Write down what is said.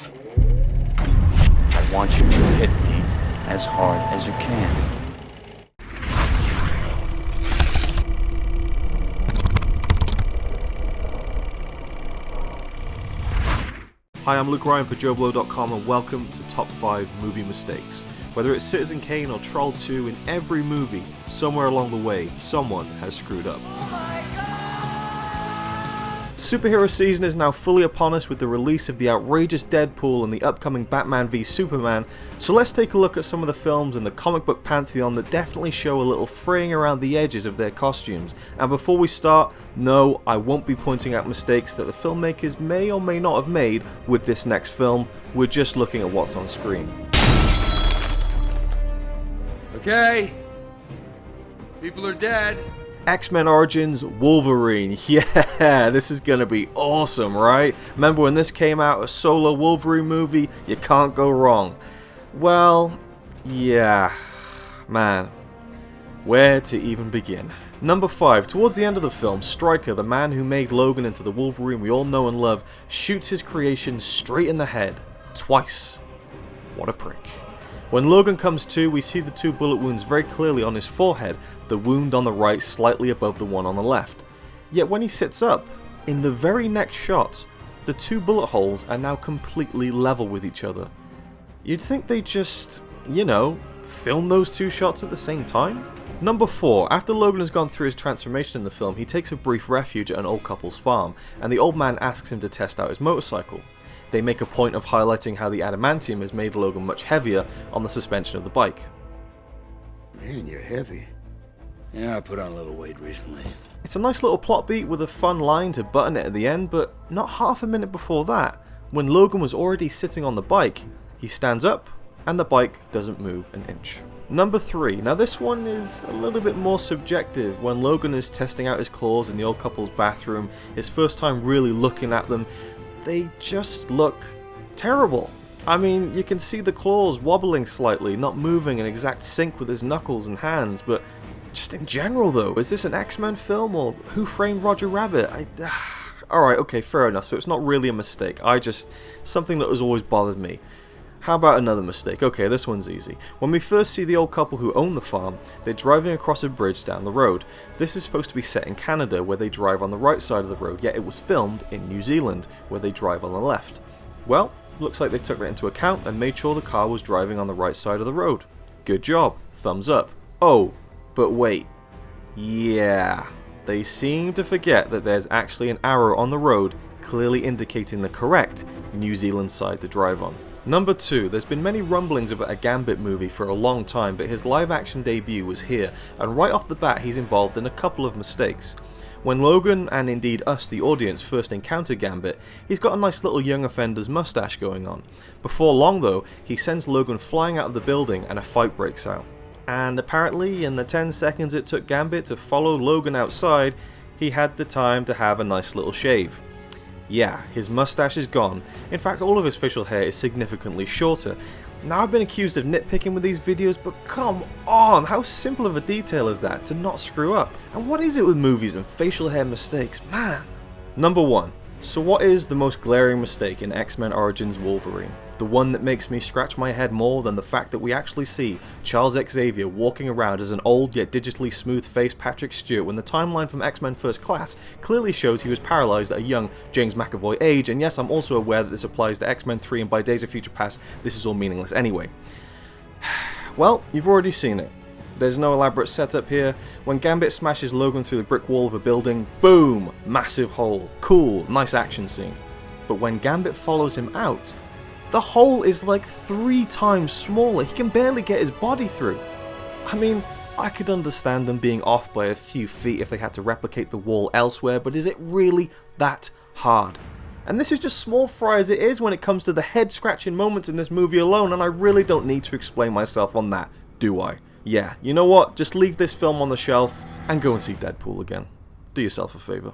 I want you to hit me as hard as you can. Hi, I'm Luke Ryan for JoBlo.com and welcome to Top 5 Movie Mistakes. Whether it's Citizen Kane or Troll 2, in every movie, somewhere along the way, someone has screwed up. Superhero season is now fully upon us with the release of the outrageous Deadpool and the upcoming Batman v Superman, so let's take a look at some of the films in the comic book pantheon that definitely show a little fraying around the edges of their costumes. And before we start, no, I won't be pointing out mistakes that the filmmakers may or may not have made with this next film, we're just looking at what's on screen. Okay, people are dead. X-Men Origins Wolverine. Yeah, this is gonna be awesome, right? Remember when this came out, a solo Wolverine movie? You can't go wrong. Well, yeah, man. Where to even begin? Number 5. Towards the end of the film, Stryker, the man who made Logan into the Wolverine we all know and love, shoots his creation straight in the head. Twice. What a prick. When Logan comes to, we see the 2 bullet wounds very clearly on his forehead, the wound on the right slightly above the one on the left. Yet when he sits up, in the very next shot, the 2 bullet holes are now completely level with each other. You'd think they just, film those 2 shots at the same time? Number 4. After Logan has gone through his transformation in the film, he takes a brief refuge at an old couple's farm, and the old man asks him to test out his motorcycle. They make a point of highlighting how the adamantium has made Logan much heavier on the suspension of the bike. Man, you're heavy. Yeah, I put on a little weight recently. It's a nice little plot beat with a fun line to button it at the end, but not half a minute before that, when Logan was already sitting on the bike, he stands up and the bike doesn't move an inch. Number 3. Now this one is a little bit more subjective. When Logan is testing out his claws in the old couple's bathroom, his first time really looking at them, they just look terrible. I mean, you can see the claws wobbling slightly, not moving in exact sync with his knuckles and hands, but just in general though, is this an X-Men film or Who Framed Roger Rabbit? Alright, okay, fair enough, so it's not really a mistake, something that has always bothered me. How about another mistake? Okay, this one's easy. When we first see the old couple who own the farm, they're driving across a bridge down the road. This is supposed to be set in Canada, where they drive on the right side of the road, yet it was filmed in New Zealand, where they drive on the left. Well, looks like they took that into account and made sure the car was driving on the right side of the road. Good job. Thumbs up. Oh, but wait. Yeah. They seem to forget that there's actually an arrow on the road clearly indicating the correct New Zealand side to drive on. Number 2. There's been many rumblings about a Gambit movie for a long time, but his live-action debut was here, and right off the bat he's involved in a couple of mistakes. When Logan, and indeed us the audience, first encounter Gambit, he's got a nice little young offender's mustache going on. Before long though, he sends Logan flying out of the building and a fight breaks out. And apparently in the 10 seconds it took Gambit to follow Logan outside, he had the time to have a nice little shave. Yeah, his mustache is gone. In fact, all of his facial hair is significantly shorter. Now, I've been accused of nitpicking with these videos, but come on, how simple of a detail is that to not screw up? And what is it with movies and facial hair mistakes, man? Number 1. So what is the most glaring mistake in X-Men Origins Wolverine? The one that makes me scratch my head more than the fact that we actually see Charles Xavier walking around as an old yet digitally smooth-faced Patrick Stewart when the timeline from X-Men First Class clearly shows he was paralysed at a young James McAvoy age, and yes, I'm also aware that this applies to X-Men 3 and by Days of Future Past, this is all meaningless anyway. Well, you've already seen it. There's no elaborate setup here. When Gambit smashes Logan through the brick wall of a building, boom! Massive hole. Cool, nice action scene. But when Gambit follows him out, the hole is like 3 times smaller. He can barely get his body through. I mean, I could understand them being off by a few feet if they had to replicate the wall elsewhere, but is it really that hard? And this is just small fry as it is when it comes to the head-scratching moments in this movie alone, and I really don't need to explain myself on that, do I? Yeah, you know what? Just leave this film on the shelf and go and see Deadpool again. Do yourself a favour.